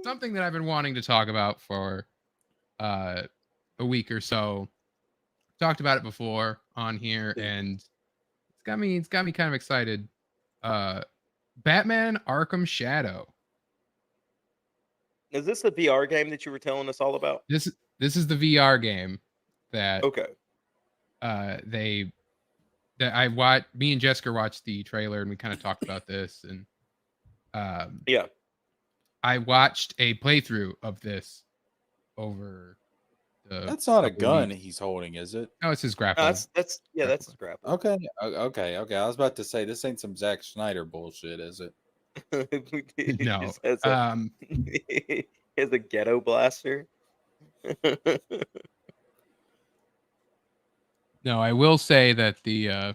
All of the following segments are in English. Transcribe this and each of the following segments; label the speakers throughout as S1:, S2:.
S1: something that I've been wanting to talk about for a week or so. Talked about it before on here,
S2: Yeah.
S1: and it's got me kind of excited. Uh, Batman Arkham Shadow.
S2: Is this a VR game that you were telling us all about?
S1: This is the VR game that
S2: Okay.
S1: they that I watched. Me and Jessica watched the trailer, and we kind of talked about this. And um,
S2: Yeah.
S1: I watched a playthrough of this over the
S3: That's not a
S1: couple
S3: gun
S1: weeks.
S3: he's holding, is it?
S1: No, it's his grapple.
S2: That's
S1: grapple
S2: scrapple.
S3: Okay. Okay. I was about to say this ain't some Zack Snyder bullshit, is it?
S1: gun.
S2: He
S1: No.
S2: just has a he has a ghetto blaster.
S1: No, I will say that the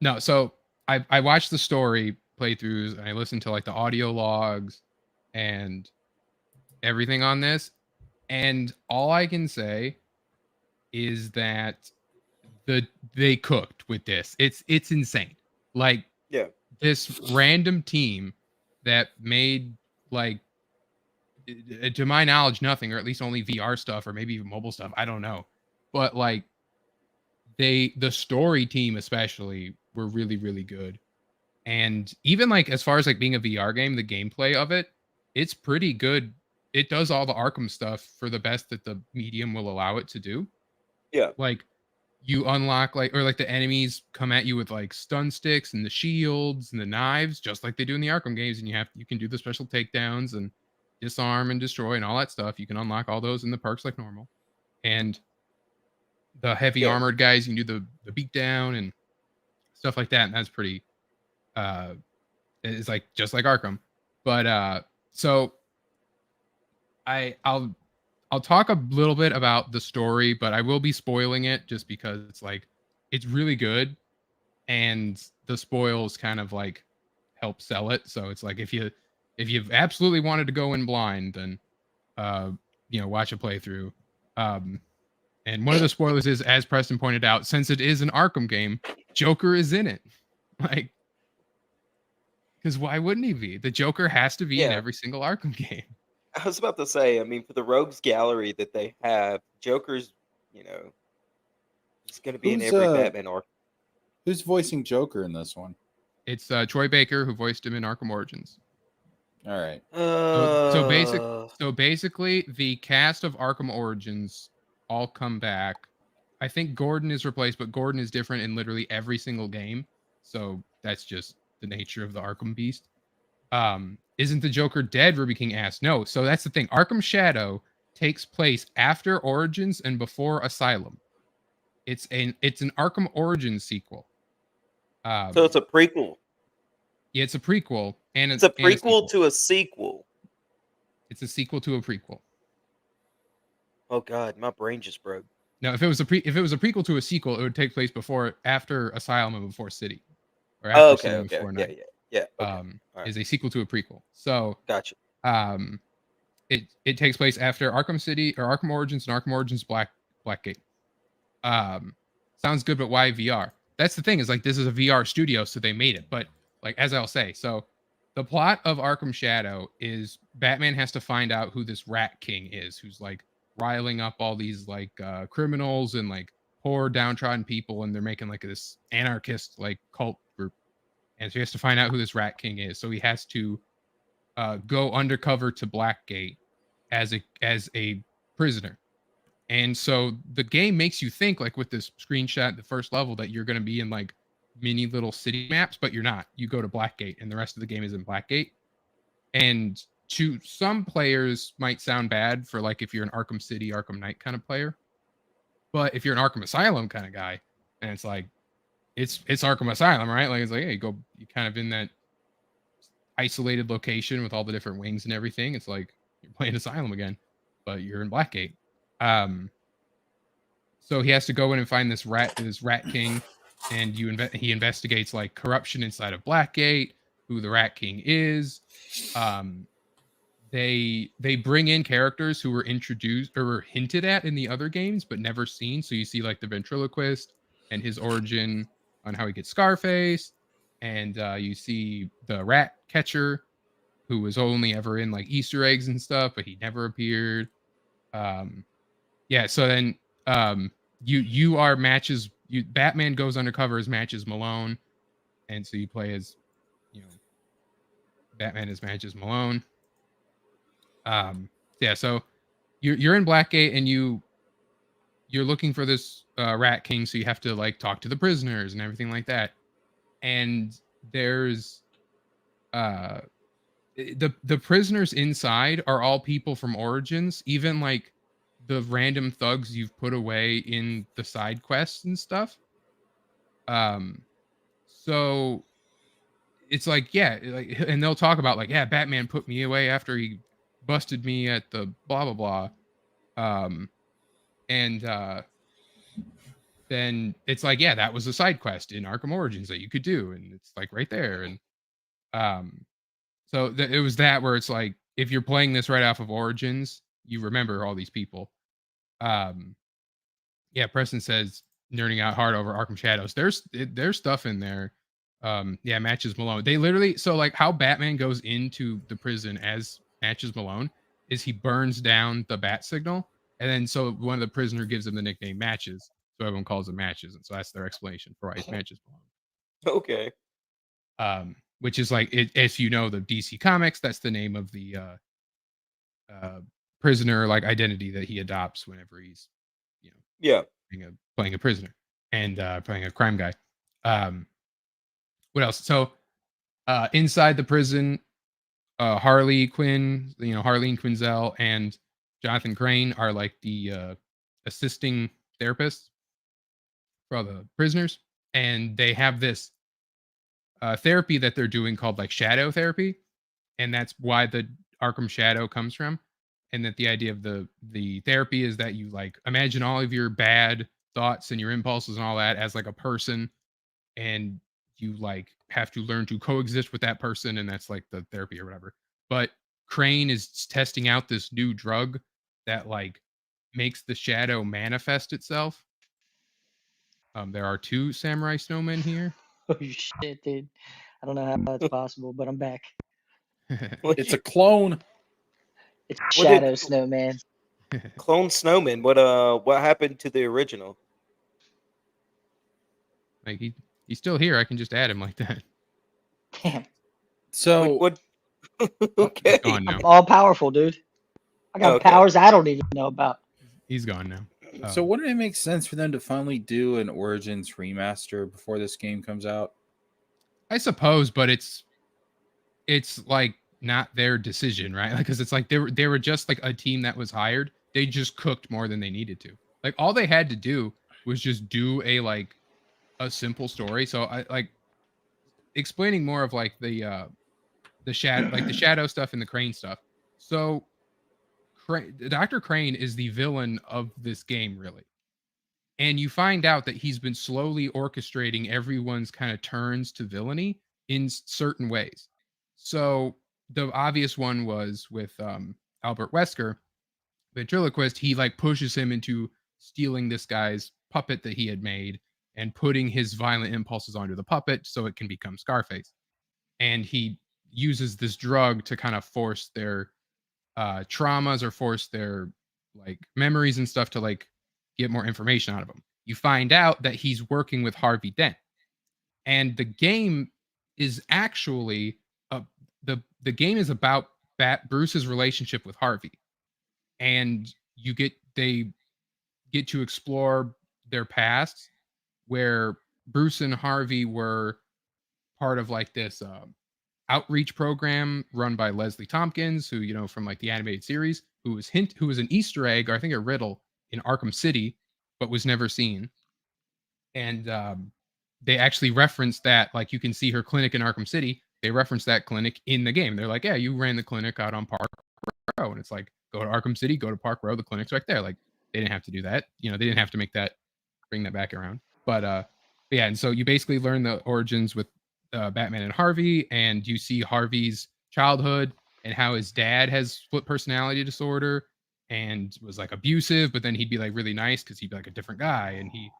S1: no, so I watched the story playthroughs and I listened to like the audio logs and everything on this, and all I can say is that they cooked with this. It's insane. Like
S2: Yeah.
S1: this random team that made like to my knowledge nothing, or at least only VR stuff or maybe even mobile stuff. I don't know. But like the story team especially were really really good. And even like as far as like being a VR game, the gameplay of it, it's pretty good. It does all the Arkham stuff for the best that the medium will allow it to do.
S2: Yeah.
S1: Like you unlock like or like the enemies come at you with like stun sticks and the shields and the knives just like they do in the Arkham games, and you can do the special takedowns and disarm and destroy and all that stuff. You can unlock all those in the perks like normal. And the heavy
S2: Yeah.
S1: armored guys, you can do the beatdown and stuff like that, and that's pretty uh it's like just like Arkham. But so I'll talk a little bit about the story, but I will be spoiling it just because it's like it's really good and the spoils kind of like help sell it. So it's like if you've absolutely wanted to go in blind, then uh watch a playthrough. Um and one of the spoilers is, as Preston pointed out, since it is an Arkham game, Joker is in it. Like, because why wouldn't he be? The Joker has to be in
S2: Yeah.
S1: every single Arkham game.
S2: I was about to say, I mean, for the rogues gallery that they have, Joker's, you know, he's going to be in
S3: Who's
S2: every Batman arc.
S3: who's voicing Joker in this one?
S1: It's Troy Baker who voiced him in Arkham Origins.
S3: All right.
S1: So basically, the cast of Arkham Origins all come back. I think Gordon is replaced, but Gordon is different in literally every single game. So that's just the nature of the Arkham Beast. Isn't the Joker dead? Ruby King asked. No. So that's the thing. Arkham Shadow takes place after Origins and before Asylum. It's an Arkham Origins sequel.
S2: So it's a prequel.
S1: Yeah, it's a prequel, and
S2: It's a
S1: and
S2: prequel
S1: sequel.
S2: to a sequel.
S1: It's a sequel to a prequel.
S2: Oh God, my brain just broke.
S1: Now, if it was a prequel to a sequel, it would take place after Asylum and before City, or after
S2: Oh, okay,
S1: City and
S2: okay,
S1: before
S2: yeah,
S1: Night.
S2: yeah. Okay, all right,
S1: Is a sequel to a prequel. So,
S2: gotcha.
S1: It takes place after Arkham City or Arkham Origins and Arkham Origins Blackgate. Sounds good, but why VR? That's the thing, is like this is a VR studio, so they made it. But like as I'll say, so the plot of Arkham Shadow is Batman has to find out who this Rat King is, who's like riling up all these like criminals and like poor downtrodden people, and they're making like this anarchist like cult group. And so he has to find out who this Rat King is. So he has to go undercover to Blackgate as a prisoner. And so the game makes you think, like with this screenshot, the first level, that you're going to be in like mini little city maps, but you're not. You go to Blackgate, and the rest of the game is in Blackgate. And to some players might sound bad for like if you're an Arkham City, Arkham Knight kind of player. But if you're an Arkham Asylum kind of guy, and it's like it's Arkham Asylum, right? Like it's like, hey, you kind of in that isolated location with all the different wings and everything. It's like you're playing Asylum again, but you're in Blackgate. So he has to go in and find this Rat King, and he investigates like corruption inside of Blackgate, who the Rat King is. They bring in characters who were introduced or were hinted at in the other games but never seen. So you see like the ventriloquist and his origin on how he gets Scarface. and you see the rat catcher, who was only ever in like Easter eggs and stuff, but he never appeared. Yeah, so then you are Matches. Batman goes undercover as Matches Malone, and so you play as, you know, Batman as Matches Malone. Yeah, so you're in Blackgate, and you're looking for this Rat King, so you have to like talk to the prisoners and everything like that. And there's the prisoners inside are all people from Origins, even like the random thugs you've put away in the side quests and stuff. So it's like, yeah, like, and they'll talk about like, yeah, Batman put me away after he busted me at the blah blah blah. And then it's like, yeah, that was a side quest in Arkham Origins that you could do, and it's like right there. And so it was that where it's like, if you're playing this right off of Origins, you remember all these people. Yeah, Preston says nerding out hard over Arkham Shadows. There's stuff in there. Yeah, Matches Malone. They literally, so like how Batman goes into the prison as Matches Malone is he burns down the bat signal, and then so one of the prisoner gives him the nickname Matches, so everyone calls him Matches, and so that's their explanation for why he's Matches Malone.
S2: Okay.
S1: Which is like, if you know the DC comics, that's the name of the prisoner like identity that he adopts whenever he's, you know,
S2: Yeah.
S1: playing a prisoner and playing a crime guy. What else? So inside the prison, Harley Quinn, Harleen Quinzel and Jonathan Crane are like the assisting therapists for all the prisoners, and they have this therapy that they're doing called like shadow therapy, and that's why the Arkham Shadow comes from. And that the idea of the therapy is that you like imagine all of your bad thoughts and your impulses and all that as like a person, and you like have to learn to coexist with that person, and that's like the therapy or whatever. But Crane is testing out this new drug that like makes the shadow manifest itself. There are 2 samurai snowmen here.
S4: Oh shit, dude. I don't know how that's possible, but I'm back.
S3: It's a clone.
S4: It's
S2: What
S4: Shadow
S2: did-
S4: Snowman.
S2: Clone Snowman. What happened to the original?
S1: Like he's still here. I can just add him like that.
S4: Damn.
S3: So
S2: What? Okay.
S1: He's gone now.
S4: I'm all powerful, dude. I got
S2: Okay.
S4: powers I don't even know about.
S1: He's gone now.
S3: So wouldn't it make sense for them to finally do an Origins remaster before this game comes out?
S1: I suppose, but it's like not their decision, right? Because it's like they were just like a team that was hired. They just cooked more than they needed to. Like all they had to do was just do a simple story. So I like explaining more of like the shadow stuff and the Crane stuff. So Dr. Crane is the villain of this game, really. And you find out that he's been slowly orchestrating everyone's kind of turns to villainy in certain ways. So the obvious one was with Albert Wesker, ventriloquist. He like pushes him into stealing this guy's puppet that he had made and putting his violent impulses onto the puppet so it can become Scarface. And he uses this drug to kind of force their traumas or force their like memories and stuff to like get more information out of him. You find out that he's working with Harvey Dent, and the game is actually the game is about Bruce's relationship with Harvey, and they get to explore their past, where Bruce and Harvey were part of like this outreach program run by Leslie Tompkins, who from like the animated series, who was an Easter egg, or I think a riddle in Arkham City, but was never seen. And they actually referenced that, like you can see her clinic in Arkham City. They referenced that clinic in the game. They're like, yeah, you ran the clinic out on Park Row, and it's like, go to Arkham City, go to Park Row, the clinic's right there. Like they didn't have to do that. They didn't have to bring that back around. But yeah, and so you basically learn the origins with Batman and Harvey, and you see Harvey's childhood and how his dad has split personality disorder and was like abusive, but then he'd be like really nice because he'd be like a different guy, and he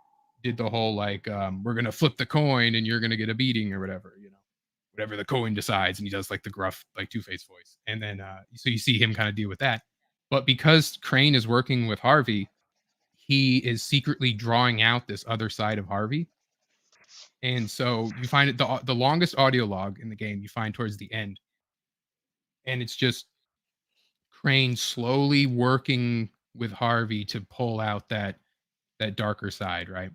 S1: did the whole like we're gonna flip the coin and you're gonna get a beating or whatever, whatever the coin decides, and he does like the gruff like Two-Face voice, and then so you see him kind of deal with that. But because Crane is working with Harvey, he is secretly drawing out this other side of Harvey. And so you find it the longest audio log in the game you find towards the end. And it's just Crane slowly working with Harvey to pull out that darker side, right?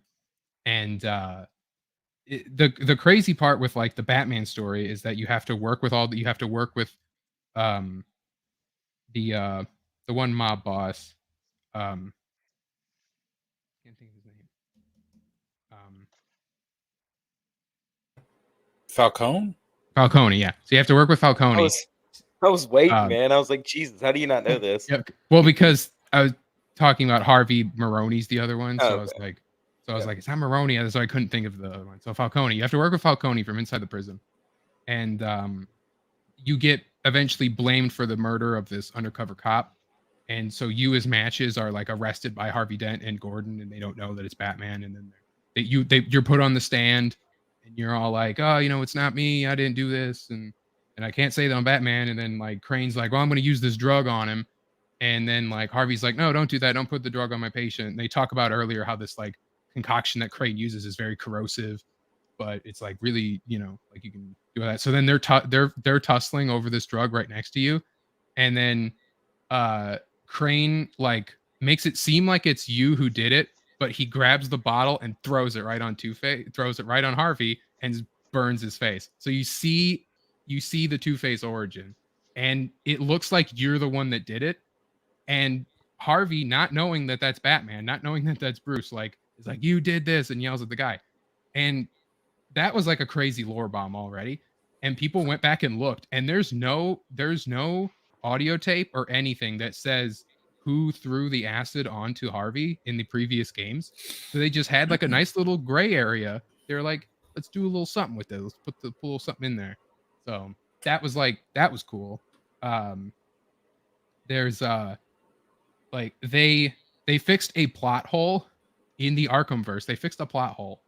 S1: And the crazy part with like the Batman story is that you have to work with um the one mob boss. Can't think of his name.
S3: Falcone?
S1: Falcone, yeah. So you have to work with Falcone.
S2: I was waiting, man. I was like, Jesus, how do you not know this?
S1: Yeah. Well, because I was talking about Harvey Maroney's the other one, so
S2: Oh,
S1: I was
S2: okay.
S1: like, it's not Maroney, so I couldn't think of the other one. So Falcone, you have to work with Falcone from inside the prison, and you get eventually blamed for the murder of this undercover cop, and so you as matches are like arrested by Harvey Dent and Gordon, and they don't know that it's Batman, and then you're put on the stand, and you're all like, oh, it's not me, I didn't do this, and I can't say that I'm Batman. And then like Crane's like, well, I'm going to use this drug on him. And then like Harvey's like, no, don't do that. Don't put the drug on my patient. And they talk about earlier how this like concoction that Crane uses is very corrosive, but it's like really, like you can do that. So then they're tussling over this drug right next to you. And then Crane like makes it seem like it's you who did it, but he grabs the bottle and throws it right on throws it right on Harvey and burns his face. So you see the Two-Face origin, and it looks like you're the one that did it. And Harvey, not knowing that that's Batman, not knowing that that's Bruce, like is like, you did this, and yells at the guy. And that was like a crazy lore bomb already. And people went back and looked, and there's no audio tape or anything that says who threw the acid onto Harvey in the previous games. So they just had like a nice little gray area. They're like, let's do a little something with it. Let's put a little something in there. So that was cool. There's like they fixed a plot hole in the Arkhamverse. They fixed a plot hole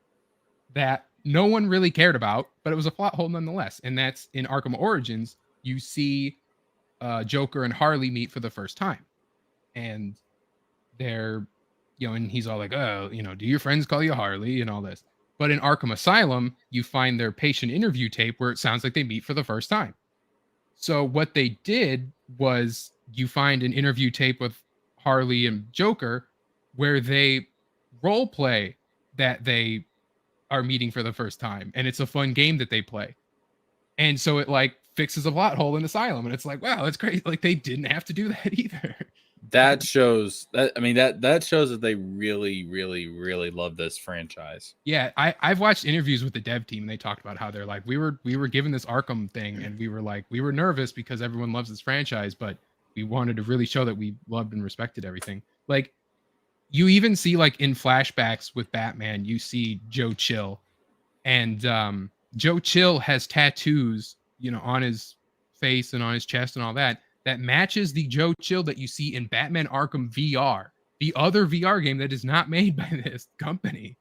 S1: that no one really cared about, but it was a plot hole nonetheless. And that's in Arkham Origins. You see Joker and Harley meet for the first time, and they're and he's all like, oh, do your friends call you Harley and all this. But in Arkham Asylum, you find their patient interview tape where it sounds like they meet for the first time. So what they did was you find an interview tape with Harley and Joker where they role play that they are meeting for the first time. And it's a fun game that they play. And so it like fixes a plot hole in Asylum. And it's like, wow, that's great. Like they didn't have to do that either.
S3: That shows that, I mean, that shows that they really, really, really love this franchise.
S1: Yeah, I've watched interviews with the dev team, and they talked about how they're like, we were given this Arkham thing, and we were nervous because everyone loves this franchise, but we wanted to really show that we loved and respected everything. Like, you even see like in flashbacks with Batman, you see Joe Chill, and Joe Chill has tattoos, on his face and on his chest and all that matches the Joe Chill that you see in Batman Arkham VR, the other VR game that is not made by this company.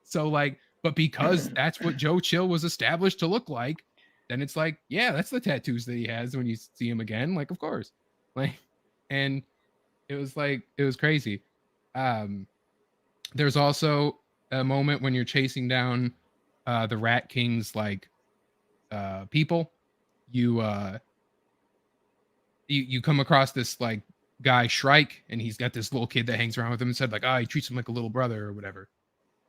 S1: So like, but because that's what Joe Chill was established to look like, then it's like, yeah, that's the tattoos that he has when you see him again. Like, of course. Like, and it was crazy. There's also a moment when you're chasing down the Rat King's like people. You come across this like guy Shrike, and he's got this little kid that hangs around with him and said like, he treats him like a little brother or whatever.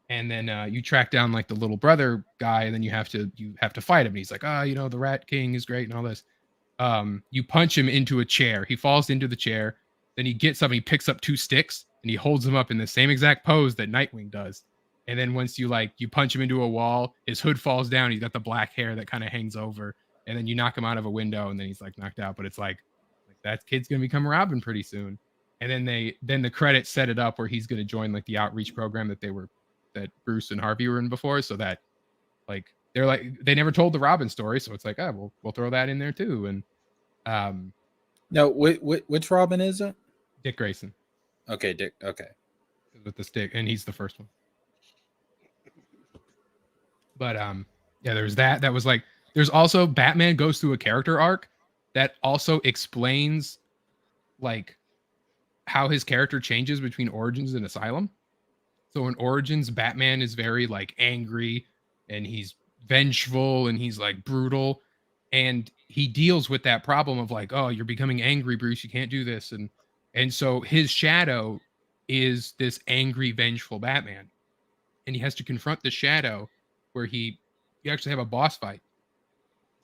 S1: And then you track down like the little brother guy, and then you have to fight him. And he's like, the Rat King is great and all this. You punch him into a chair. He falls into the chair. Then he gets up and he picks up two sticks and he holds them up in the same exact pose that Nightwing does. And then once you punch him into a wall, his hood falls down. He's got the black hair that kind of hangs over. And then you knock him out of a window, and then he's like knocked out. But it's like that kid's gonna become Robin pretty soon. And then the credits set it up where he's gonna join like the outreach program that Bruce and Harvey were in before. So that like they never told the Robin story, so it's like, we'll throw that in there too. And
S3: No, which Robin is it?
S1: Dick Grayson.
S3: Okay, Dick. Okay,
S1: with the stick, and he's the first one. But yeah, there's that. That was like, there's also Batman goes through a character arc that also explains like how his character changes between Origins and Asylum. So in Origins, Batman is very like angry and he's vengeful and he's like brutal. And he deals with that problem of like, oh, you're becoming angry, Bruce. You can't do this. And so his shadow is this angry, vengeful Batman. And he has to confront the shadow where you actually have a boss fight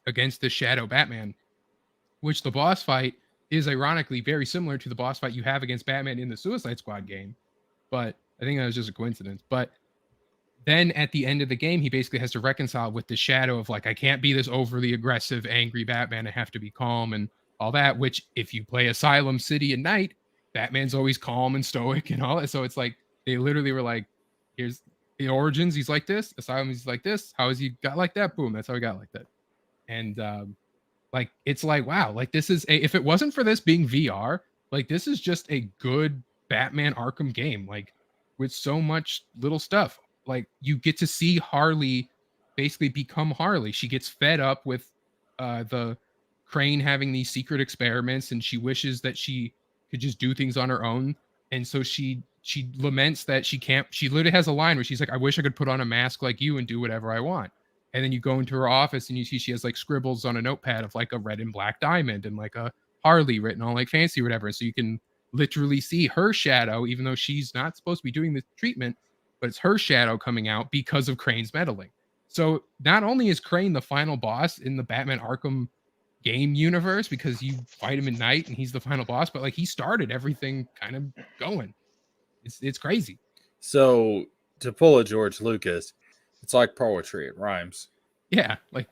S1: against the shadow Batman, which the boss fight is ironically very similar to the boss fight you have against Batman in the Suicide Squad game. But I think that was just a coincidence. But then at the end of the game, he basically has to reconcile with the shadow of like, I can't be this overly aggressive, angry Batman. I have to be calm and all that, which if you play Asylum City at night, Batman's always calm and stoic and all that. So it's like, they literally were like, here's the Origins. He's like this. Asylum, he's like this. How has he got like that? Boom. That's how he got like that. And like, it's like, wow, like this is if it wasn't for this being VR, like this is just a good Batman Arkham game. Like, with so much little stuff. Like you get to see Harley basically become Harley. She gets fed up with the Crane having these secret experiments and she wishes that she could just do things on her own. And so she laments that she can't. She literally has a line where she's like, I wish I could put on a mask like you and do whatever I want. And then you go into her office and you see she has like scribbles on a notepad of like a red and black diamond and like a Harley written all like fancy or whatever. So you can literally see her shadow, even though she's not supposed to be doing the treatment, but it's her shadow coming out because of Crane's meddling. So not only is Crane the final boss in the Batman Arkham game universe because you fight him at night and he's the final boss, but like he started everything kind of going. It's crazy.
S3: So to pull a George Lucas, it's like poetry. It rhymes.
S1: Yeah, like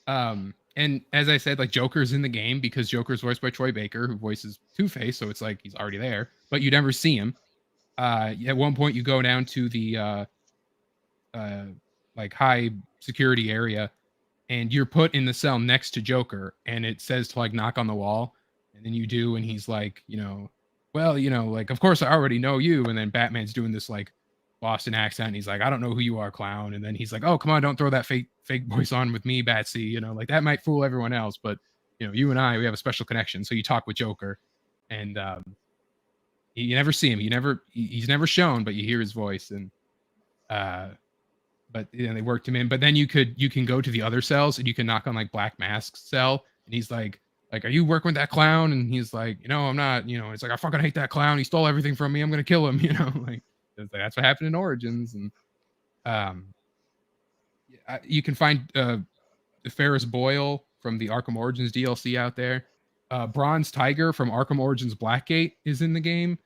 S1: and as I said, like Joker's in the game because Joker's voiced by Troy Baker, who voices Two-Face, so it's like he's already there, but you never see him. At one point you go down to the like high security area and you're put in the cell next to Joker and it says to like knock on the wall, and then you do and he's like, well, like of course I already know you, and then Batman's doing this like Boston accent and he's like, I don't know who you are, clown, and then he's like, oh come on, don't throw that fake voice on with me, Batsy, like that might fool everyone else, but you and I, we have a special connection. So you talk with Joker and you never see him, he's never shown, but you hear his voice, and but they worked him in. But then you can go to the other cells and you can knock on like Black Mask's cell and he's like, are you working with that clown? And he's like, I'm not, it's like, I fucking hate that clown, he stole everything from me, I'm gonna kill him. Like that's what happened in Origins. And you can find Ferris Boyle from the Arkham Origins DLC out there. Bronze Tiger from Arkham Origins Blackgate is in the game,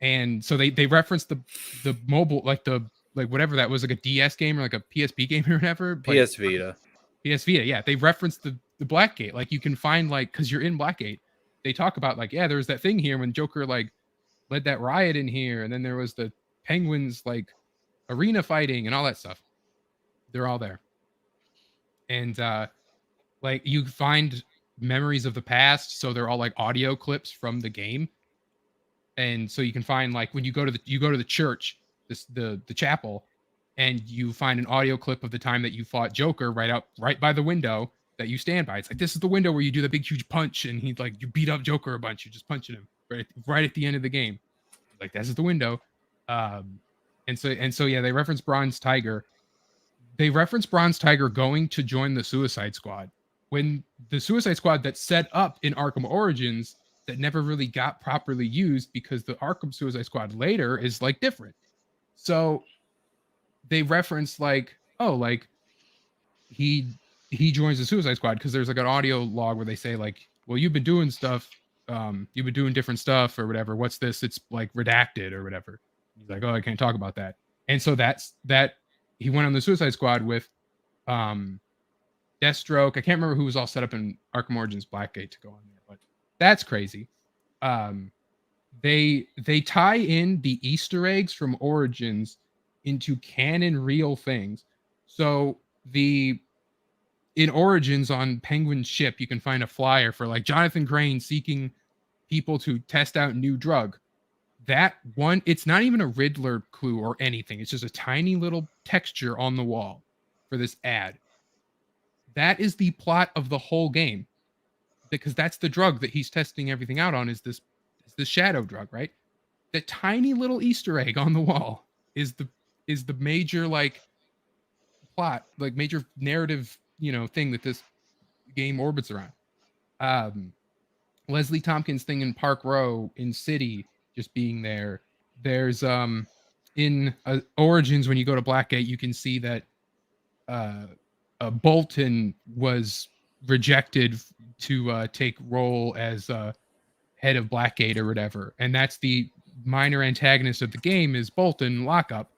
S1: and so they reference the mobile, like whatever that was, like a DS game or like a PSP game or whatever.
S3: PS Vita.
S1: PS Vita, yeah. They referenced the Blackgate. Like you can find like, because you're in Blackgate, they talk about like, yeah, there was that thing here when Joker like led that riot in here, and then there was the Penguins like arena fighting and all that stuff. They're all there. And like you find memories of the past, so they're all like audio clips from the game. And so you can find like when you go to the church, the chapel, and you find an audio clip of the time that you fought Joker right by the window that you stand by. It's like, this is the window where you do the big huge punch and you beat up Joker a bunch, you're just punching him right at the end of the game. Like, this is the window. And so yeah, they reference Bronze Tiger. They reference Bronze Tiger going to join the Suicide Squad, when the Suicide Squad that's set up in Arkham Origins that never really got properly used because the Arkham Suicide Squad later is like different. So they reference like, oh, like he joins the Suicide Squad because there's like an audio log where they say like, well, you've been doing stuff, you've been doing different stuff or whatever. What's this? It's like redacted or whatever. He's like, oh, I can't talk about that. And so that he went on the Suicide Squad with Deathstroke. I can't remember who was all set up in Arkham Origins Blackgate to go on there, but that's crazy. They tie in the Easter eggs from Origins into canon real things. So in Origins on Penguin's ship, you can find a flyer for like Jonathan Crane seeking people to test out new drug. That one, it's not even a Riddler clue or anything. It's just a tiny little texture on the wall for this ad. That is the plot of the whole game, because that's the drug that he's testing everything out on, is this shadow drug, right? The tiny little Easter egg on the wall is the major like plot, like major narrative, thing that this game orbits around. Leslie Tompkins' thing in Park Row in City just being there. There's in Origins, when you go to Blackgate, you can see that Bolton was rejected to take role as head of Blackgate or whatever, and that's the minor antagonist of the game is Bolton Lockup.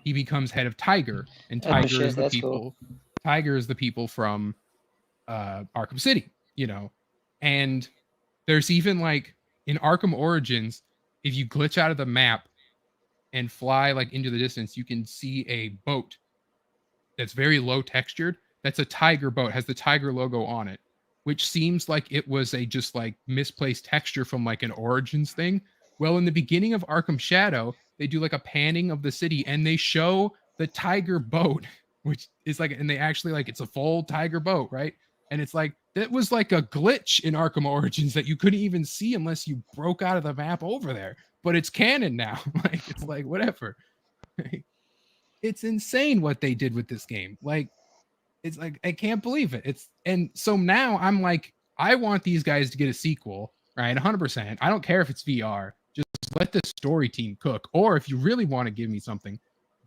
S1: He becomes head of Tiger, and
S4: Oh,
S1: Tiger
S4: shit,
S1: is the
S4: that's
S1: people.
S4: cool.
S1: Tiger is the people from Arkham City, and there's even like in Arkham Origins, if you glitch out of the map and fly like into the distance, you can see a boat that's very low textured. That's a Tiger boat, has the Tiger logo on it, which seems like it was a just like misplaced texture from like an Origins thing. Well, in the beginning of Arkham Shadow, they do like a panning of the city and they show the Tiger boat, which is like, and they actually like, it's a full Tiger boat, right? And it's like, that was like a glitch in Arkham Origins that you couldn't even see unless you broke out of the map over there. But it's canon now. Like, it's like, whatever. It's insane what they did with this game. Like, it's like, I can't believe it. And so now I'm like, I want these guys to get a sequel, right? 100%. I don't care if it's VR. Just let the story team cook. Or if you really want to give me something,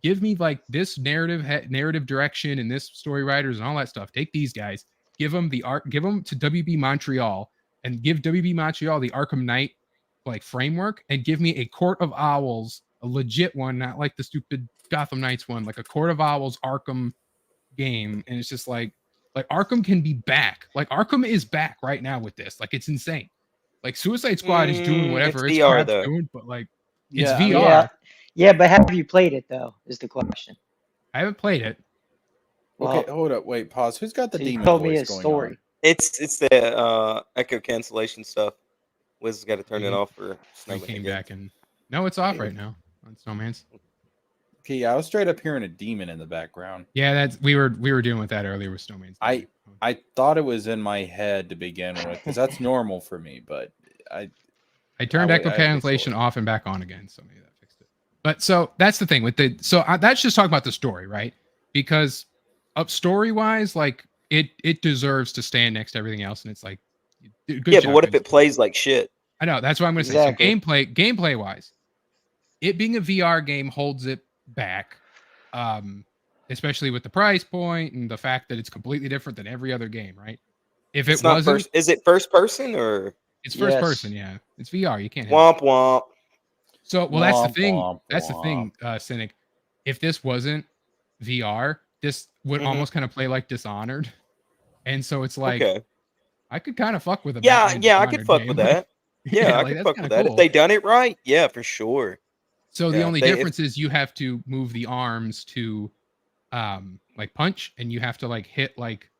S1: give me like this narrative direction and this story writers and all that stuff. Take these guys, give them the art, give them to WB Montreal, and give WB Montreal the Arkham Knight like framework, and give me a Court of Owls, a legit one, not like the stupid Gotham Knights one, like a Court of Owls Arkham game. And it's just like Arkham can be back. Like Arkham is back right now with this. Like, it's insane. Like Suicide Squad is doing whatever
S2: it's
S1: it's
S2: VR though.
S1: doing, but like it's
S3: Yeah,
S1: VR.
S4: Yeah, but have you played it though? Is the question.
S1: I haven't played it.
S4: Well,
S3: Okay, hold up, wait, pause. Who's got the
S4: so you
S3: demon
S4: told me
S3: voice
S4: a
S3: going
S4: story.
S3: on?
S2: It's the echo cancellation stuff. Wiz has got to turn it
S1: Mhm.
S2: off for
S1: We
S2: Snowman
S1: came
S2: again.
S1: back and no, it's off right now on Snowman's.
S3: Okay, yeah, I was straight up hearing a demon in the background.
S1: Yeah, that's we were dealing with that earlier with Snowman's.
S3: I thought it was in my head to begin with, because that's normal for me, but
S1: I turned
S3: I
S1: echo
S3: would
S1: cancellation
S3: sort.
S1: off and back on again, so maybe that fixed it. But so that's the thing with that's just talking about the story, right? Because up story wise, like it deserves to stand next to everything else, and it's like good
S2: Yeah,
S1: job,
S2: but what if
S1: guys.
S2: it plays like shit?
S1: I know, that's what I'm gonna say.
S4: Exactly.
S1: So gameplay wise, it being a VR game holds it back. Especially with the price point and the fact that it's completely different than every other game, right? If it
S2: It's not
S1: wasn't,
S2: first. Is it first person or
S1: it's first
S4: Yes.
S1: person, yeah. It's VR. You can't have it.
S2: womp womp?
S1: So, well, that's the
S3: Womp,
S1: thing.
S3: womp,
S1: That's the thing, Cynic. If this wasn't VR, this would
S2: Mhm.
S1: almost kind of play like Dishonored. And so it's like,
S2: Okay.
S1: I could kind of fuck with a
S2: Yeah,
S1: Batman
S2: yeah, I could
S1: Dishonored
S2: fuck
S1: game.
S2: with that. Yeah, I
S1: like,
S2: could
S1: that's
S2: fuck
S1: kinda
S2: with that
S1: cool.
S2: if they done it right. Yeah, for sure.
S1: So the
S2: Yeah,
S1: only
S2: if
S1: difference is you have to move the arms to like punch, and you have to like hit like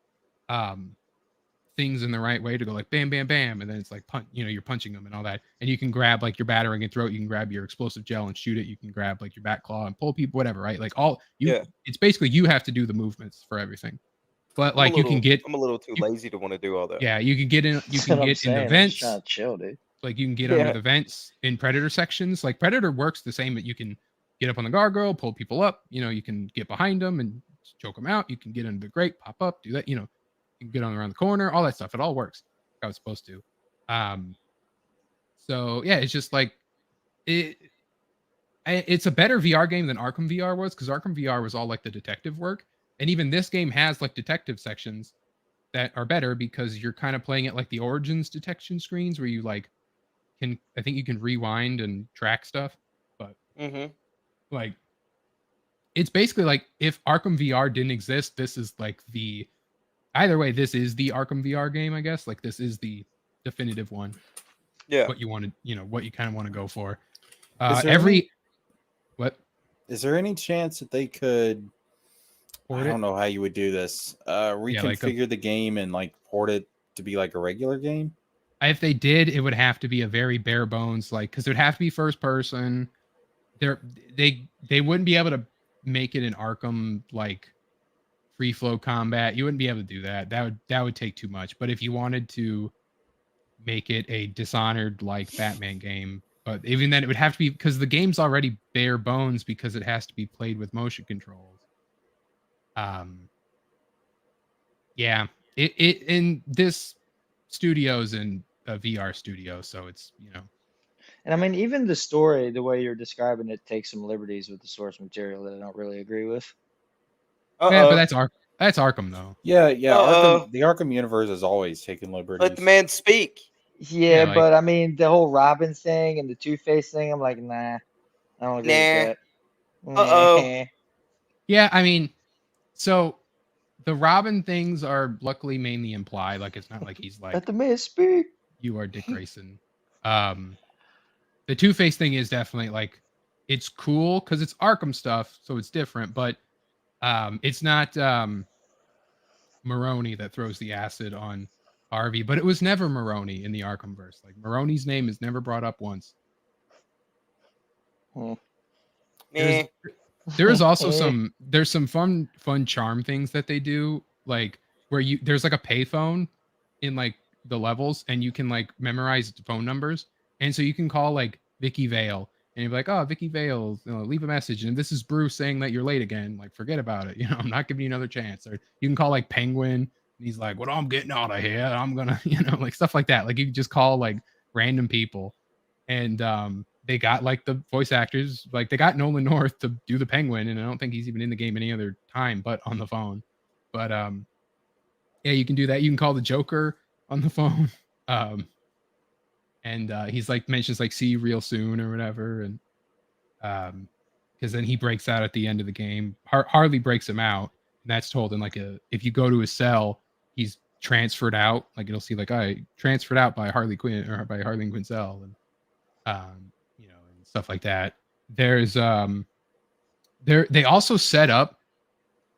S1: things in the right way to go like bam bam bam, and then it's like punch, you're punching them and all that. And you can grab like your battering and throat, you can grab your explosive gel and shoot it, you can grab like your bat claw and pull people, whatever, right? Like
S2: Yeah.
S1: it's basically you have to do the movements for everything. But like you can get
S2: I'm a little too lazy to want to do all that.
S1: yeah, you can get in
S4: That's what I'm
S1: in the
S4: saying. I'm just
S1: vents.
S4: trying to chill, dude.
S1: Like you can get
S2: Yeah.
S1: under the vents in Predator sections. Like Predator works the same, but you can get up on the gargoyle, pull people up. You can get behind them and choke them out. You can get under the grate, pop up, do that. You can get on around the corner, all that stuff. It all works how it's supposed to. So yeah, it's just like it's a better VR game than Arkham VR was, because Arkham VR was all like the detective work, and even this game has like detective sections that are better because you're kind of playing it like the Origins detection screens where you like I think you can rewind and track stuff, but
S2: Mm-hmm.
S1: like it's basically like if Arkham VR didn't exist, this is like either way, this is the Arkham VR game, I guess. Like this is the definitive one.
S2: Yeah.
S1: What you want to, what you kind of want to go for.
S3: Is there
S1: What?
S3: Is there any chance that they could?
S1: Port
S3: I
S1: it?
S3: don't know how you would do this. Reconfigure the game and like port it to be like a regular game.
S1: If they did, it would have to be a very bare bones, like, because it would have to be first person. They wouldn't be able to make it an Arkham like free flow combat. You wouldn't be able to do that. That would take too much. But if you wanted to make it a Dishonored like Batman game, but even then it would have to be, because the game's already bare bones because it has to be played with motion controls. Yeah, it in this studio's in a VR studio, so it's, you know.
S4: And I mean, even the story, the way you're describing it, takes some liberties with the source material that I don't really agree with.
S1: Yeah, but that's Arkham though.
S3: Yeah.
S2: Uh-oh.
S3: The Arkham universe has always taken liberties.
S2: Let the man speak.
S4: Yeah,
S1: like-
S4: but I mean, the whole Robin thing and the Two-Face thing, I'm like, nah, I don't agree with that.
S2: Uh-oh.
S4: Nah.
S1: Yeah, I mean, so the Robin things are luckily mainly implied. Like, it's not like he's like,
S4: Let the man speak.
S1: you are Dick Grayson. The Two-Face thing is definitely like, it's cool because it's Arkham stuff, so it's different, but it's not Maroni that throws the acid on Harvey, but it was never Maroni in the Arkhamverse. Like, Maroni's name is never brought up once.
S2: Meh.
S1: There is also there's some fun charm things that they do, like where there's like a payphone in like the levels, and you can like memorize phone numbers, and so you can call like Vicky Vale, and you're like, oh, Vicky Vale, leave a message, and this is Bruce saying that you're late again, like forget about it, I'm not giving you another chance. Or you can call like Penguin, and he's like, well, I'm getting out of here, I'm gonna, like stuff like that. Like you can just call like random people, and they got like the voice actors, like they got Nolan North to do the Penguin, and I don't think he's even in the game any other time but on the phone. But yeah, you can do that. You can call the Joker on the phone, and he's like mentions like see you real soon or whatever, and because then he breaks out at the end of the game. Harley breaks him out, and that's told in like if you go to his cell, he's transferred out. Like it'll see like I transferred out by Harley Quinn or by Harley Quinzel, and and stuff like that. There's they also set up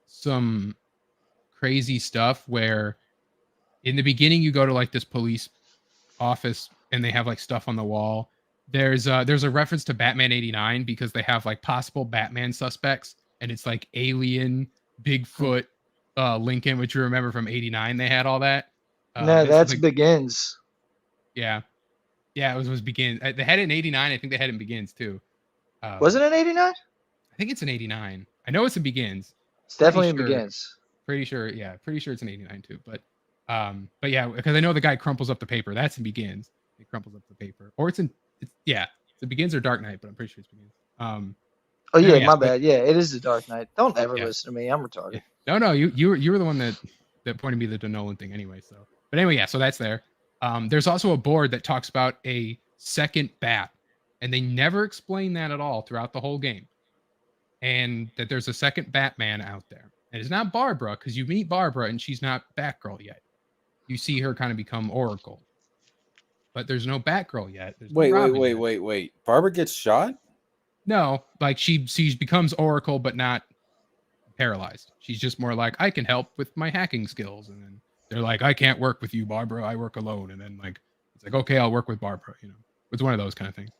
S1: some crazy stuff where in the beginning you go to like this police office and they have like stuff on the wall. There's a reference to Batman 89 because they have like possible Batman suspects, and it's like Alien, Bigfoot, Lincoln, which you remember from 89, they had all that.
S4: No, that's Begins.
S1: Yeah, it was Begins. They had it in 89. I think they had it in Begins too.
S4: Was it in 89?
S1: I think it's in 89. I know it's in Begins.
S4: It's definitely in
S1: sure.
S4: Begins.
S1: Pretty sure it's in 89 too. But yeah, because I know the guy crumples up the paper. That's in Begins. He crumples up the paper, or it's in Begins or Dark Knight, but I'm pretty sure it's Begins.
S4: Oh yeah, my bad. Yeah, it is the Dark Knight. Don't ever listen to me. I'm retarded.
S1: Yeah. No, you were the one that pointed me the Nolan thing anyway. So, but anyway, yeah. So that's there. There's also a board that talks about a second bat, and they never explain that at all throughout the whole game. And that there's a second Batman out there, and it's not Barbara, because you meet Barbara and she's not Batgirl yet. You see her kind of become Oracle, but there's no Batgirl yet. There's no
S3: Wait. Barbara gets shot?
S1: No, like she becomes Oracle, but not paralyzed. She's just more like, I can help with my hacking skills, and then they're like, I can't work with you, Barbara. I work alone. And then like it's like, okay, I'll work with Barbara. It's one of those kind of things.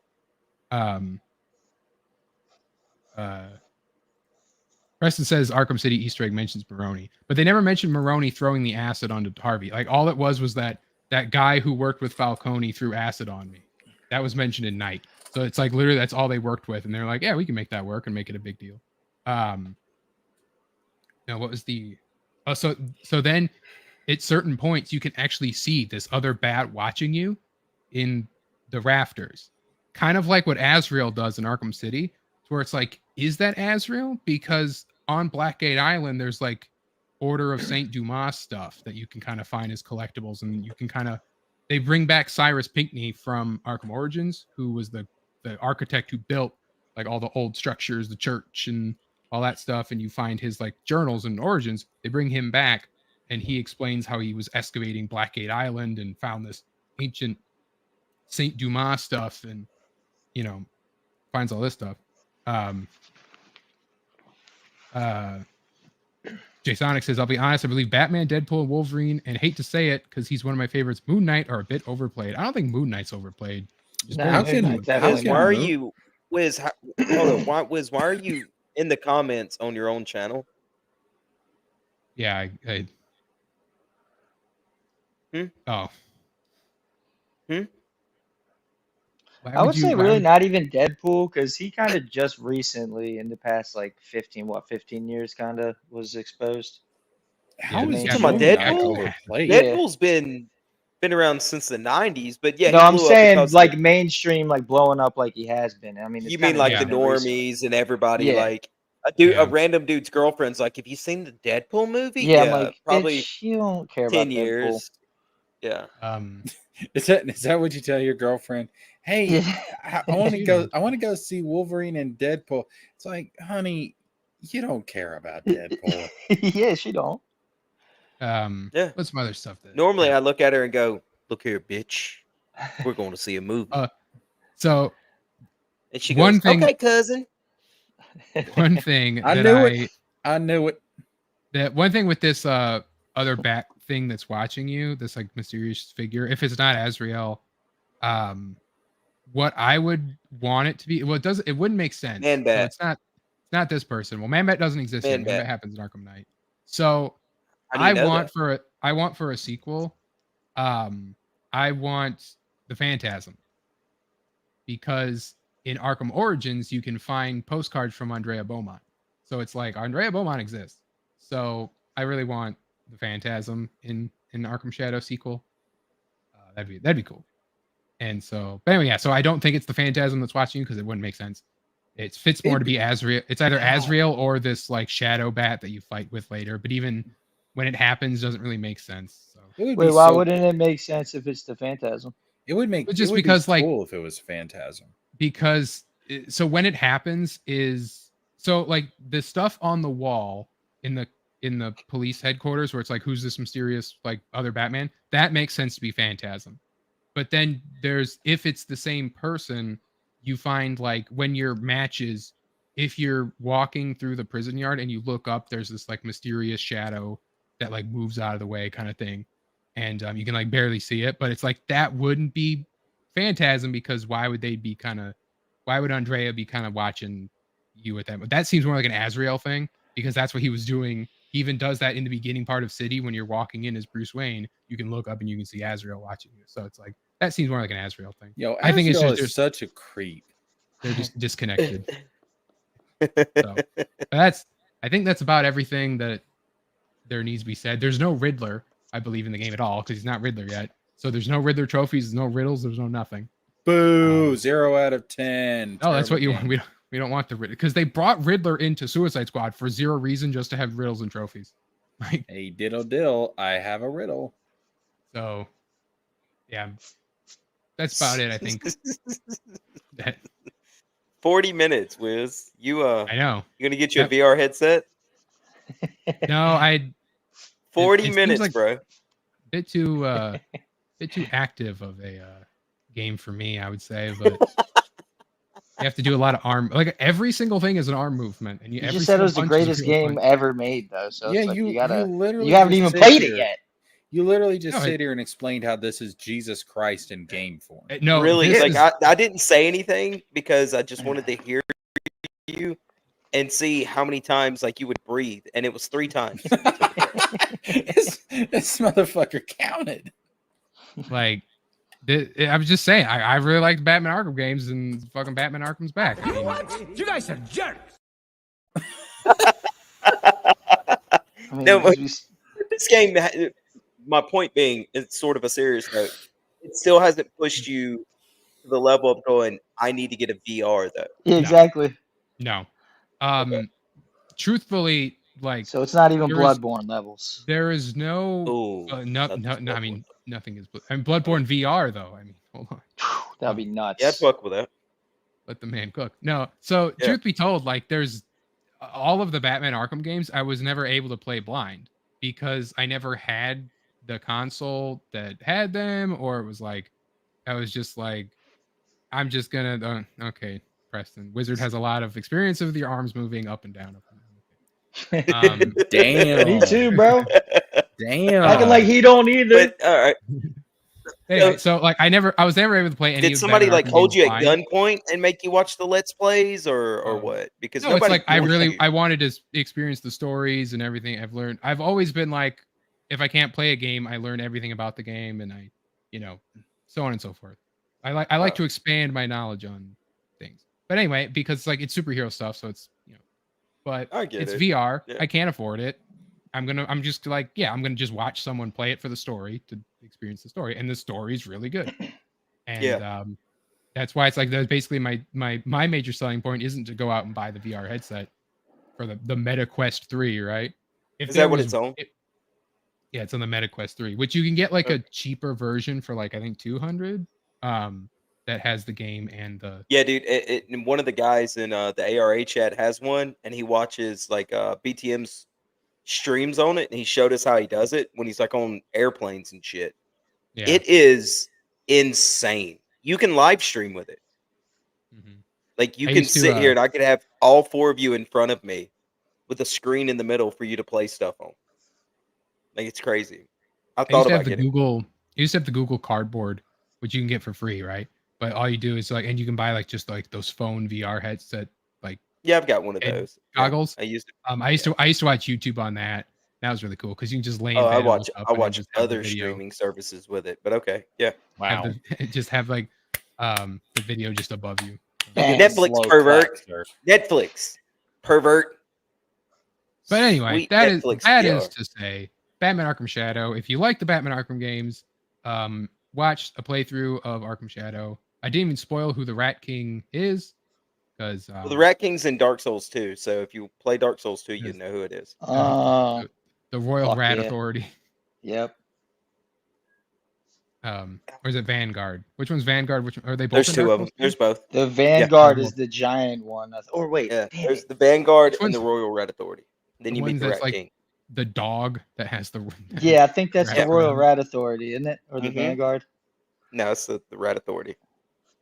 S1: Preston says Arkham City Easter egg mentions Maroni, but they never mentioned Maroni throwing the acid onto Harvey. Like all it was that guy who worked with Falcone threw acid on me. That was mentioned in Night. So it's like literally that's all they worked with, and they're like, yeah, we can make that work and make it a big deal. Now what was the? Oh, so then at certain points you can actually see this other bat watching you in the rafters, kind of like what Azrael does in Arkham City, where it's like, is that Azrael? Because on Blackgate Island there's like Order of Saint Dumas stuff that you can kind of find as collectibles, and you can kind of they bring back Cyrus Pinckney from Arkham Origins, who was the architect who built like all the old structures, the church and all that stuff, and you find his like journals and Origins. They bring him back, and he explains how he was excavating Blackgate Island and found this ancient Saint Dumas stuff, and finds all this stuff. Jay Sonic says, I'll be honest, I believe Batman, Deadpool, and Wolverine, and hate to say it because he's one of my favorites, Moon Knight, are a bit overplayed. I don't think Moon Knight's overplayed.
S2: Wiz, why are you, Wiz? Hold on, Wiz, why are you in the comments on your own channel?
S1: Yeah.
S2: Hmm?
S1: Oh.
S2: Hmm?
S1: Why
S4: I would say
S1: why
S4: really
S1: would-
S4: not even Deadpool, because he kind of just recently, in the past like 15 years, kind of was exposed.
S3: How
S4: the
S3: is
S2: You
S4: main
S2: talking about
S3: Doom not
S2: Deadpool?
S3: overplayed?
S4: Yeah.
S2: Deadpool's been around since the '90s, but yeah,
S4: No,
S2: he
S4: I'm
S2: blew up
S4: saying
S2: because
S4: like mainstream, like blowing up like he has been. I mean, it's
S2: you
S4: kind
S2: mean
S4: of
S2: like
S1: Yeah.
S2: the
S4: just been recently.
S2: normies and everybody
S4: Yeah.
S2: like a
S1: Yeah.
S2: random dude's girlfriend's like, have you seen the Deadpool movie?
S4: Yeah, I'm
S2: Yeah,
S4: like,
S2: probably
S4: bitch, you don't care
S2: 10
S4: about Deadpool.
S2: years. Yeah.
S3: Is that what you tell your girlfriend? Hey,
S4: Yeah.
S3: I want to
S1: She
S3: go.
S1: knows.
S3: I want to go see Wolverine and Deadpool. It's like, honey, you don't care about Deadpool.
S4: Yeah, she don't.
S2: Yeah.
S1: What's some other stuff that
S2: Normally I look at her and go, look here, bitch. We're going to see a movie.
S1: so
S2: And she
S1: one
S2: goes,
S1: thing-
S2: okay, cousin.
S1: one thing
S3: I
S1: that
S3: knew it. I knew it.
S1: that one thing with this other bat thing that's watching you, this like mysterious figure, if it's not Azrael, what I would want it to be, well, it wouldn't make sense.
S2: Man
S1: So
S2: Bat.
S1: it's not this person. Well, Man Bat doesn't exist yet.
S2: Man
S1: Man Bat
S2: Bat.
S1: happens in Arkham Knight. So
S2: How do you know that?
S1: I want for a sequel, I want the Phantasm, because in Arkham Origins you can find postcards from Andrea Beaumont. So it's like Andrea Beaumont exists. So I really want the Phantasm in Arkham Shadow sequel. That'd be cool. And so, but anyway, yeah. So I don't think it's the Phantasm that's watching you, because it wouldn't make sense. It fits more to be Azrael. It's either Azrael or this like shadow bat that you fight with later. But even when it happens, doesn't really make sense. So
S3: It would
S4: Wait,
S3: be
S4: why
S3: so
S4: wouldn't
S3: cool.
S4: it make sense if it's the Phantasm?
S3: It would make
S1: But
S3: it
S1: just
S3: would
S1: because,
S3: be
S1: like-
S3: cool if it was Phantasm.
S1: because so when it happens is so like the stuff on the wall in the police headquarters where it's like, who's this mysterious like other Batman, that makes sense to be Phantasm. But then there's, if it's the same person, you find like when your matches, if you're walking through the prison yard and you look up, there's this like mysterious shadow that like moves out of the way kind of thing, and you can like barely see it, but it's like that wouldn't be Phantasm, because why would Andrea be kind of watching you at that? But that seems more like an Azrael thing, because that's what he was doing. He even does that in the beginning part of City when you're walking in as Bruce Wayne. You can look up and you can see Azrael watching you. So it's like that seems more like an Azrael thing.
S3: Yo,
S1: I think it's
S3: Azrael
S1: just
S3: is such a creep.
S1: they're just disconnected. So I think that's about everything that there needs to be said. There's no Riddler, I believe, in the game at all, because he's not Riddler yet. So there's no Riddler trophies, there's no riddles, there's no nothing.
S3: Boo! 0 out of 10.
S1: Oh, that's what you
S3: Terrible
S1: want.
S3: game.
S1: We don't want the Riddler, because they brought Riddler into Suicide Squad for zero reason, just to have riddles and trophies. Like,
S3: Hey, diddle dill, I have a riddle.
S1: so yeah, that's about it. I think.
S2: 40 minutes, Wiz. You
S1: I know.
S2: you gonna get you
S1: Yep.
S2: a VR headset?
S1: No, I
S2: 40
S1: seems
S2: minutes,
S1: like-
S2: bro.
S1: bit too active of a game for me, I would say, but you have to do a lot of arm, like every single thing is an arm movement, and
S4: You
S1: every
S4: just said it
S1: single
S4: was the
S1: punch is a
S4: greatest
S1: real
S4: game
S1: punch.
S4: ever made, though. So
S3: Yeah,
S4: it's like
S3: you
S4: you gotta.
S3: literally
S4: You haven't
S3: just
S4: even
S3: sit
S4: played
S3: here-
S4: it yet.
S3: You literally just
S1: No,
S3: sit here and explained how this is Jesus Christ in game form.
S1: No,
S2: Really,
S1: this
S2: like
S1: is-
S2: I didn't say anything because I just wanted to hear you and see how many times like you would breathe, and it was 3 times.
S3: this motherfucker counted.
S1: like I was just saying, I really liked Batman Arkham games, and fucking Batman Arkham's back. I mean,
S5: You guys are jerks.
S4: I mean,
S2: No,
S4: because we s-
S2: This game, my point being, it's sort of a serious note. It still hasn't pushed you to the level of going, I need to get a VR though.
S4: yeah, exactly.
S1: no.
S2: Okay.
S1: Truthfully, like
S4: So it's not even
S1: there is-
S4: Bloodborne levels.
S1: there is no
S2: Ooh,
S1: no,
S2: nothing's
S1: no, I
S2: Bloodborne.
S1: mean nothing is. I mean, Bloodborne VR though. I mean, hold on.
S4: That'd be nuts.
S2: Yeah, I'd fuck with that.
S1: Let the man cook. No, so
S2: Yeah.
S1: truth be told, like there's all of the Batman Arkham games, I was never able to play blind because I never had the console that had them, or it was like I was just like, I'm just gonna okay, Preston. Wizard has a lot of experience of the arms moving up and down.
S3: Damn.
S4: Me too, bro.
S3: Damn.
S4: Acting like he don't either.
S2: But all right.
S1: Anyway, so like I was never able to play any.
S2: Did
S1: of
S2: somebody
S1: Batman
S2: like
S1: Arkham
S2: hold
S1: games
S2: you at
S1: blind.
S2: gunpoint and make you watch the Let's Plays or
S1: Oh.
S2: what? Because
S1: No, it's
S2: nobody
S1: like
S2: forced you.
S1: I wanted to experience the stories and everything I've learned. I've always been like, if I can't play a game, I learn everything about the game, and I, so on and so forth. I like to expand my knowledge on things. But anyway, because like it's superhero stuff, so it's but
S2: I get
S1: it's
S2: it.
S1: VR.
S2: Yeah.
S1: I can't afford it. I'm just like, I'm gonna just watch someone play it for the story to experience the story, and the story is really good. And that's why it's like that's basically my major selling point isn't to go out and buy the VR headset for the Meta Quest 3, right? If
S2: Is
S1: there
S2: that what
S1: was-
S2: it's on?
S1: yeah, it's on the Meta Quest 3, which you can get like a cheaper version for like I think 200. That has the game and the
S2: Yeah, dude. And one of the guys in the ARA chat has one, and he watches like BTM's streams on it, and he showed us how he does it when he's like on airplanes and shit.
S1: yeah.
S2: It is insane. You can live stream with it.
S1: Mhm.
S2: Like you
S1: I
S2: can
S1: used to,
S2: sit here, and I could have all four of you in front of me with a screen in the middle for you to play stuff on. Like it's crazy. I
S1: I used
S2: thought
S1: to have
S2: about
S1: the
S2: getting.
S1: Google. I used to have the Google Cardboard, which you can get for free, right? But all you do is like, and you can buy like just like those phone VR headset like
S2: Yeah, I've got one of
S1: head
S2: those. Yeah,
S1: goggles.
S2: I used it.
S1: I used to watch YouTube on that. That was really cool because you can just lay in
S2: Oh,
S1: bed
S2: I
S1: and
S2: watch
S1: look up
S2: I
S1: and then
S2: watch
S1: just have the
S2: other
S1: video,
S2: streaming services with it, but okay, yeah.
S3: Wow.
S1: have the just have like the video just above you.
S4: Bang.
S2: Netflix
S3: Slow
S2: pervert.
S3: clap, sir.
S2: Netflix pervert.
S1: But anyway,
S2: Sweet
S1: that is
S2: Netflix
S1: is
S2: VR.
S1: to say, Batman Arkham Shadow. If you like the Batman Arkham games, watch a playthrough of Arkham Shadow. I didn't even spoil who the Rat King is because
S2: Well, the Rat King's in Dark Souls 2, so if you play Dark Souls 2, you
S1: Yes.
S2: know who it is.
S4: Oh,
S1: the Royal
S4: fuck
S1: Rat
S4: yeah.
S1: Authority.
S4: yep.
S1: Or is it Vanguard? Which one's Vanguard? Which are they both?
S2: There's
S1: in
S2: two
S1: Dark
S2: of them.
S1: Souls
S2: There's
S1: 2?
S2: both.
S4: The Vanguard
S1: Yeah.
S4: is the giant one. Or wait,
S2: Yeah,
S4: damn
S2: there's
S4: it.
S2: the Vanguard
S1: Which
S2: and the
S1: one's-
S2: Royal Rat Authority. Then
S1: The
S2: you meet
S1: ones
S2: the
S1: that's
S2: Rat
S1: like
S2: King.
S1: the dog that has the
S4: Yeah, I think that's the
S1: Rat
S4: Royal
S1: around.
S4: Rat Authority, isn't it? Or the
S2: Mhm.
S4: Vanguard?
S2: No, it's the Rat Authority.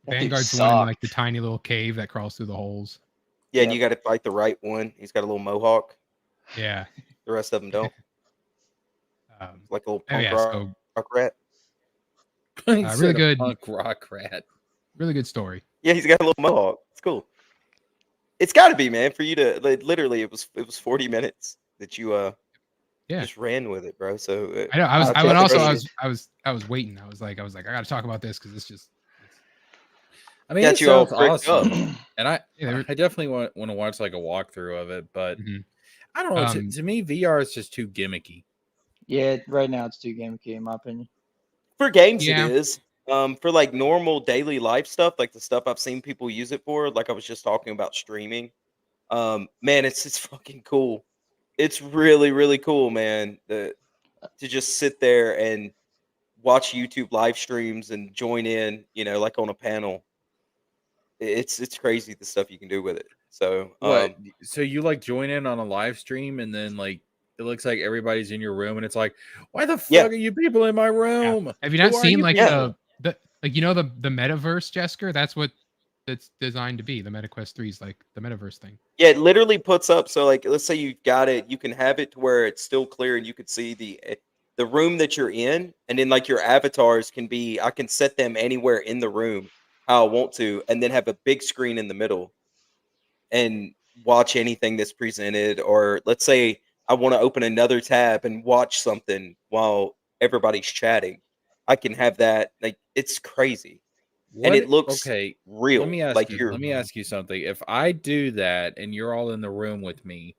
S4: That thing
S1: Vanguard's the one in like the
S4: sucked.
S1: tiny little cave that crawls through the holes.
S2: Yeah, and
S4: Yep.
S2: you got to fight the right one. He's got a little mohawk.
S1: Yeah.
S2: The rest of them don't. Like a little punk
S1: yeah,
S2: rock,
S1: so
S2: rock rat.
S3: He
S1: really
S3: said a
S1: good.
S3: punk rock rat.
S1: really good story.
S2: Yeah, he's got a little mohawk. It's cool. It's got to be, man, for you to like, literally. It was 40 minutes that you
S1: Yeah.
S2: just ran with it, bro. So
S1: I know. I was.
S4: I'll
S1: I
S4: take
S1: would
S4: the
S1: also.
S4: bait.
S1: I was waiting. I was like. I got to talk about this because it's just.
S3: I mean,
S2: Got
S3: it
S2: you all
S3: sounds
S2: fricked up.
S3: awesome, and I
S1: Yeah,
S3: definitely want to watch like a walkthrough of it, but
S1: Mhm.
S3: I don't know.
S1: Um,
S3: To me, VR is just too gimmicky.
S4: Yeah, right now it's too gimmicky in my opinion.
S2: For games,
S1: Yeah.
S2: it is. For like normal daily life stuff, like the stuff I've seen people use it for, like I was just talking about streaming. Man, it's fucking cool. It's really really cool, man. To just sit there and watch YouTube live streams and join in, like on a panel. It's crazy the stuff you can do with it. So
S3: What? So you like join in on a live stream, and then like it looks like everybody's in your room, and it's like, why the fuck
S2: Yeah.
S3: are you people in my room?
S1: Have you not
S3: Who are
S1: seen
S3: you
S1: like
S3: people?
S1: the like the metaverse, Jesker? That's what it's designed to be. The MetaQuest 3 is like the metaverse thing.
S2: yeah, it literally puts up. So like, let's say you've got it, you can have it to where it's still clear and you can see the room that you're in, and then like your avatars can be. I can set them anywhere in the room how I want to, and then have a big screen in the middle and watch anything that's presented. Or let's say I want to open another tab and watch something while everybody's chatting. I can have that. Like it's crazy. And it looks
S3: okay.
S2: real.
S3: Let me ask
S2: like
S3: you.
S2: you're
S3: Let me ask you something. If I do that and you're all in the room with me,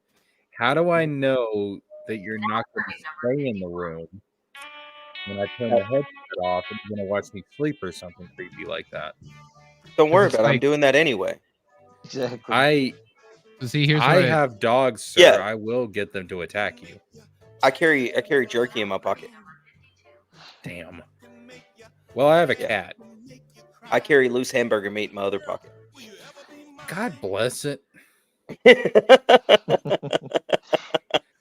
S3: how do I know that you're not going to stay in the room when I turn the headset off and you're going to watch me sleep or something creepy like that?
S2: don't worry
S1: it's
S2: about it. I'm
S1: like-
S2: doing that anyway.
S4: Exactly.
S1: So see, here's
S3: I
S1: what
S3: have dogs, sir.
S2: Yeah.
S3: I will get them to attack you.
S2: I carry jerky in my pocket.
S3: Damn. Well, I have a
S2: Yeah.
S3: cat.
S2: I carry loose hamburger meat in my other pocket.
S3: God bless it.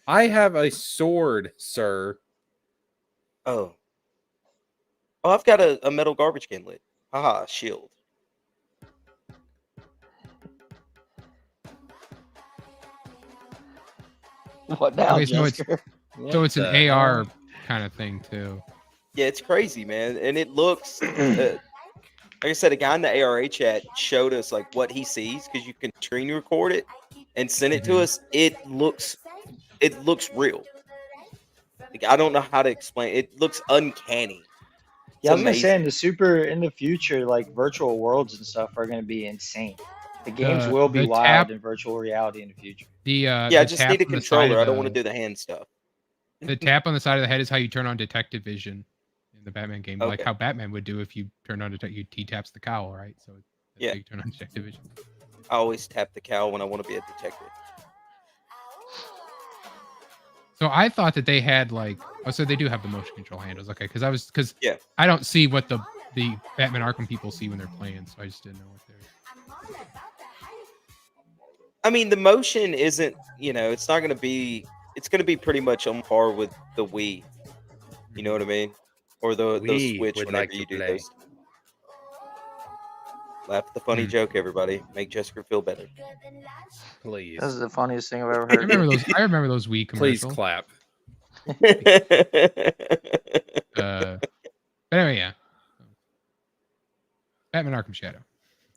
S3: I have a sword, sir.
S2: Oh, I've got a metal garbage can lid. Haha, shield.
S4: What now,
S1: Okay, so it's-
S4: Jesker?
S1: So it's an
S3: What the
S1: AR
S3: hell?
S1: kind of thing too.
S2: Yeah, it's crazy, man, and it looks. Like I said, a guy in the ARA chat showed us like what he sees because you can screen record it and send it to
S1: Mhm.
S2: us. It looks real. Like I don't know how to explain. It looks uncanny. It's
S4: Yeah, I was gonna say
S2: amazing.
S4: in the future, like virtual worlds and stuff are gonna be insane. The games
S1: The
S4: will be
S1: the
S4: wild
S1: tap
S4: in virtual reality in the future.
S2: Yeah, I
S1: the
S2: just
S1: tap
S2: need a
S1: on the side
S2: controller.
S1: of
S2: I don't want to
S1: the
S2: do the hand stuff.
S1: the tap on the side of the head is how you turn on detective vision in the Batman game, like
S2: Okay.
S1: how Batman would do if you turn on detective. He taps the cowl, right? So that's
S2: Yeah.
S1: how you turn on detective vision.
S2: I always tap the cow when I want to be a detective.
S1: So I thought that they had like, oh, so they do have the motion control handles, okay? Because
S2: Yeah.
S1: I don't see what the Batman Arkham people see when they're playing, so I just didn't know what they're.
S2: I mean, the motion isn't. It's not going to be. It's going to be pretty much on par with the Wii. You know what I mean? Or the
S3: We
S2: Switch
S3: would
S2: whenever
S3: like to
S2: you do
S3: play.
S2: those. Laugh at the funny
S1: Hmm.
S2: joke, everybody. Make Jessica feel better.
S3: Please.
S4: This is the funniest thing I've ever
S1: I
S4: heard.
S1: remember those. I remember those Wii
S3: Please
S1: commercials.
S3: clap.
S1: But anyway, yeah. Batman Arkham Shadow.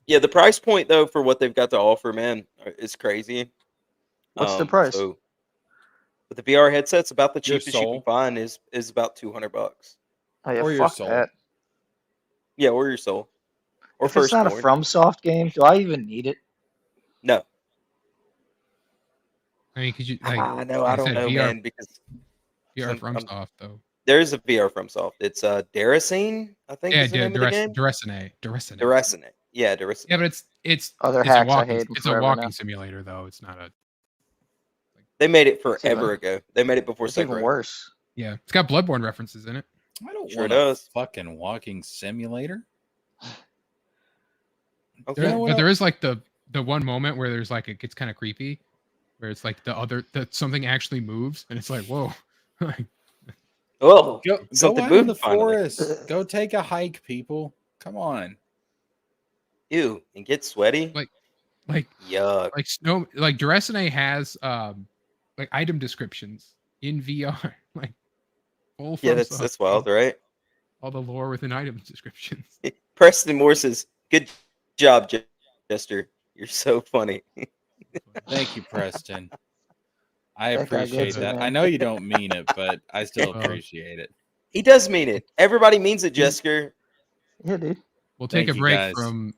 S2: Yeah, the price point though for what they've got to offer, man, is crazy.
S4: What's the price?
S2: So with the VR headsets, about the
S3: Your
S2: cheapest you can
S3: soul.
S2: find is about $200.
S4: Oh yeah,
S3: Or your
S4: fuck
S3: soul.
S4: that.
S2: Yeah, or your soul, or
S4: If it's not a
S2: firstborn.
S4: FromSoft game, do I even need it?
S2: No,
S1: I mean, because you like,
S2: no,
S1: like
S2: I
S1: I
S2: don't
S1: said,
S2: know,
S1: VR
S2: man, because
S1: from Soft though.
S2: there's a VR from Soft. It's Daracene, I think
S1: Yeah,
S2: is the name of the game.
S1: Duracine.
S2: Daracene. Yeah, Daracene.
S1: Yeah, but it's
S4: Other
S1: it's a
S4: hacks, I
S1: walking
S4: hate them
S1: it's a
S4: forever
S1: walking
S4: now.
S1: simulator though. It's not a
S2: They made it
S4: It's even,
S2: forever ago. They made it before
S4: it's even
S2: Sekiro.
S4: worse.
S1: yeah. It's got Bloodborne references in it.
S3: I don't
S2: Sure
S3: want a
S2: does.
S3: fucking walking simulator.
S2: Okay.
S1: There,
S3: know what
S1: but there
S3: else?
S1: is like the one moment where there's like it gets kind of creepy, where it's like the something actually moves and it's like whoa. Like,
S2: Oh,
S3: Go
S2: something
S3: out in
S2: moved
S3: the
S2: finally.
S3: forest. Go take a hike, people. Come on.
S2: Ew, and get sweaty.
S1: like like
S2: Yuck.
S1: like snow like Duracine has like item descriptions in VR like full
S2: Yeah,
S1: from
S2: that's wild, right?
S1: all the lore within item descriptions.
S2: Preston Moore says, "Good job, Jester. You're so funny."
S3: Thank you, Preston. I
S4: That guy
S3: appreciate
S4: gets it,
S3: that. I
S4: man.
S3: know you don't mean it, but I still
S1: Uh,
S3: appreciate it.
S2: He does mean it. Everybody means it, Jester.
S4: Yeah, dude.
S1: We'll take
S3: Thank
S1: a
S3: you,
S1: break
S3: guys.
S1: from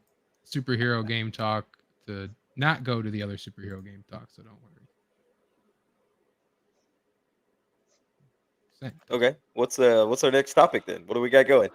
S1: superhero game talk to not go to the other superhero game talk, so don't worry.
S2: Okay, what's our next topic then? What do we got going?